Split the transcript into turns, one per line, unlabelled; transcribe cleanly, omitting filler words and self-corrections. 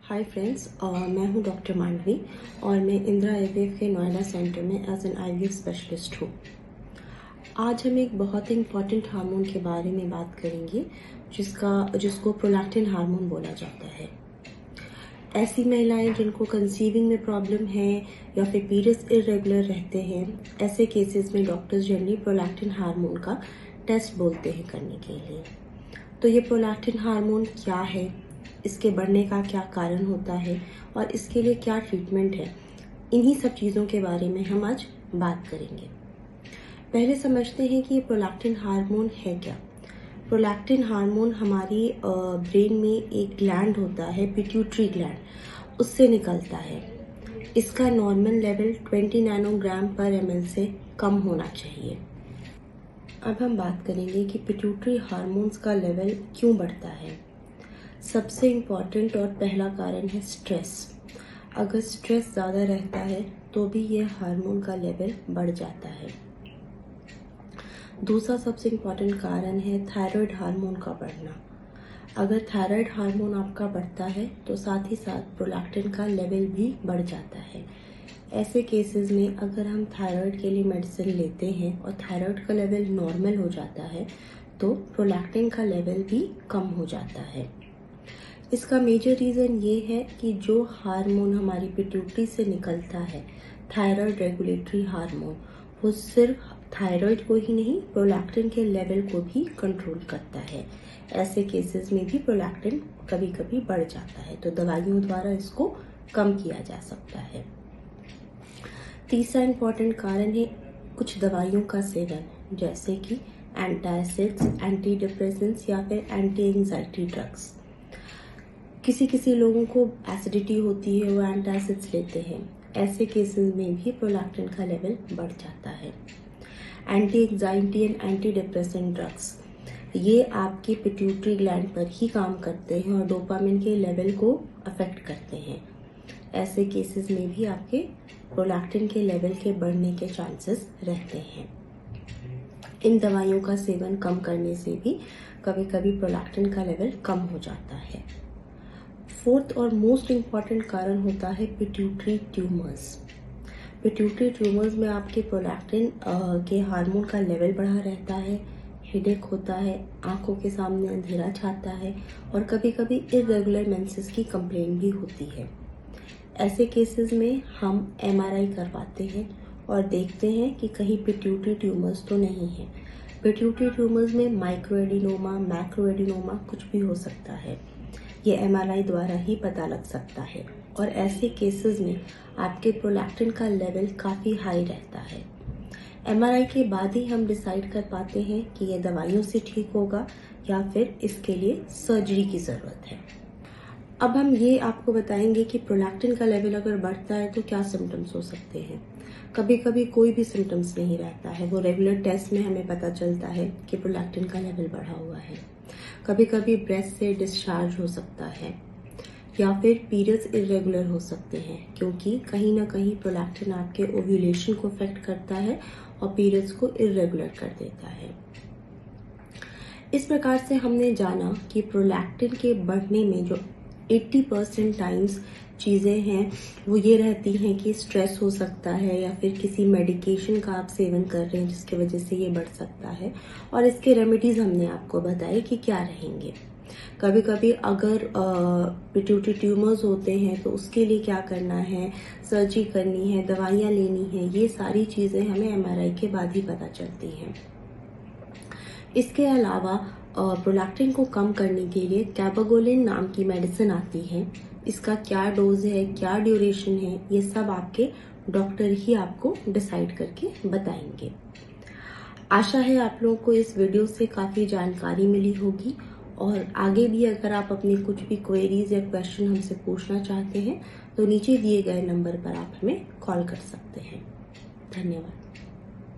Hi friends, मैं हूं doctor Mandvi और मैं इंदिरा आईवीएफ के नोएडा सेंटर में एज एन आईवीएफ स्पेशलिस्ट हूं। आज हम एक बहुत ही इम्पॉर्टेंट हार्मोन के बारे में बात करेंगे जिसको प्रोलैक्टिन हार्मोन बोला जाता है। ऐसी महिलाएं जिनको कंसीविंग में प्रॉब्लम है या फिर पीरियड्स इरेगुलर रहते हैं, ऐसे केसेस में डॉक्टर्स जनरली प्रोलैक्टिन हार्मोन का टेस्ट बोलते हैं करने के लिए। तो ये प्रोलैक्टिन हार्मोन क्या है, इसके बढ़ने का क्या कारण होता है और इसके लिए क्या ट्रीटमेंट है, इन्हीं सब चीज़ों के बारे में हम आज बात करेंगे। पहले समझते हैं कि ये प्रोलैक्टिन हार्मोन है क्या। प्रोलैक्टिन हार्मोन हमारी ब्रेन में एक ग्लैंड होता है, पिट्यूटरी ग्लैंड, उससे निकलता है। इसका नॉर्मल लेवल 20 नैनोग्राम पर ml से कम होना चाहिए। अब हम बात करेंगे कि पिट्यूटरी हार्मोन्स का लेवल क्यों बढ़ता है। सबसे इम्पॉर्टेंट और पहला कारण है स्ट्रेस। अगर स्ट्रेस ज़्यादा रहता है तो भी यह हार्मोन का लेवल बढ़ जाता है। दूसरा सबसे इम्पॉर्टेंट कारण है थायराइड हार्मोन का बढ़ना। अगर थायराइड हार्मोन आपका बढ़ता है तो साथ ही साथ प्रोलैक्टिन का लेवल भी बढ़ जाता है। ऐसे केसेस में अगर हम थायराइड के लिए मेडिसिन लेते हैं और थायराइड का लेवल नॉर्मल हो जाता है तो प्रोलैक्टिन का लेवल भी कम हो जाता है। इसका मेजर रीज़न ये है कि जो हार्मोन हमारी पिट्यूटरी से निकलता है, थायराइड रेगुलेटरी हार्मोन, वो सिर्फ थायराइड को ही नहीं, प्रोलैक्टिन के लेवल को भी कंट्रोल करता है। ऐसे केसेस में भी प्रोलैक्टिन कभी कभी बढ़ जाता है, तो दवाइयों द्वारा इसको कम किया जा सकता है। तीसरा इम्पॉर्टेंट कारण है कुछ दवाइयों का सेवन, जैसे कि एंटासिड्स, एंटी डिप्रेसेंट्स या फिर एंटी एंजाइटी ड्रग्स। किसी लोगों को एसिडिटी होती है, वो एंटासिड्स लेते हैं। ऐसे केसेस में भी प्रोलैक्टिन का लेवल बढ़ जाता है। Anti anxiety and anti depressant drugs, ये आपके पिट्यूटरी ग्लैंड पर ही काम करते हैं और डोपामिन के लेवल को अफेक्ट करते हैं। ऐसे केसेस में भी आपके प्रोलैक्टिन के लेवल के बढ़ने के चांसेस रहते हैं। इन दवाइयों का सेवन कम करने से भी कभी कभी प्रोलैक्टिन का लेवल कम हो जाता है। फोर्थ और मोस्ट इम्पॉर्टेंट कारण होता है पिट्यूटरी ट्यूमर्स। पिट्यूटरी ट्यूमर्स में आपके प्रोलैक्टिन के हार्मोन का लेवल बढ़ा रहता है, हेडेक होता है, आंखों के सामने अंधेरा छाता है और कभी कभी इरेगुलर मेंसेस की कंप्लेंट भी होती है। ऐसे केसेस में हम MRI करवाते हैं और देखते हैं कि कहीं पिट्यूटरी ट्यूमर्स तो नहीं है। पिट्यूटरी ट्यूमर्स में माइक्रोएडिनोमा, मैक्रोएडिनोमा कुछ भी हो सकता है। ये MRI द्वारा ही पता लग सकता है और ऐसे केसेस में आपके प्रोलैक्टिन का लेवल काफ़ी हाई रहता है। MRI के बाद ही हम डिसाइड कर पाते हैं कि ये दवाइयों से ठीक होगा या फिर इसके लिए सर्जरी की ज़रूरत है। अब हम ये आपको बताएंगे कि प्रोलैक्टिन का लेवल अगर बढ़ता है तो क्या सिम्टम्स हो सकते हैं। कभी कभी कोई भी सिम्टम्स नहीं रहता है, वो रेगुलर टेस्ट में हमें पता चलता है कि प्रोलैक्टिन का लेवल बढ़ा हुआ है। कभी कभी ब्रेस्ट से डिस्चार्ज हो सकता है या फिर पीरियड्स इरेगुलर हो सकते हैं, क्योंकि कहीं ना कहीं प्रोलैक्टिन आपके ओव्यूलेशन को अफेक्ट करता है और पीरियड्स को इरेगुलर कर देता है। इस प्रकार से हमने जाना कि प्रोलैक्टिन के बढ़ने में जो 80% टाइम्स चीज़ें हैं वो ये रहती हैं कि स्ट्रेस हो सकता है या फिर किसी मेडिकेशन का आप सेवन कर रहे हैं जिसकी वजह से ये बढ़ सकता है, और इसके रेमेडीज़ हमने आपको बताए कि क्या रहेंगे। कभी कभी अगर पिट्यूटरी ट्यूमर्स होते हैं तो उसके लिए क्या करना है, सर्जरी करनी है, दवाइयाँ लेनी है, ये सारी चीज़ें हमें MRI के बाद ही पता चलती हैं। इसके अलावा प्रोलैक्टिन को कम करने के लिए कैबागोलिन नाम की मेडिसिन आती है। इसका क्या डोज है, क्या ड्यूरेशन है, ये सब आपके डॉक्टर ही आपको डिसाइड करके बताएंगे। आशा है आप लोगों को इस वीडियो से काफ़ी जानकारी मिली होगी और आगे भी अगर आप अपनी कुछ भी क्वेरीज या क्वेश्चन हमसे पूछना चाहते हैं तो नीचे दिए गए नंबर पर आप हमें कॉल कर सकते हैं। धन्यवाद।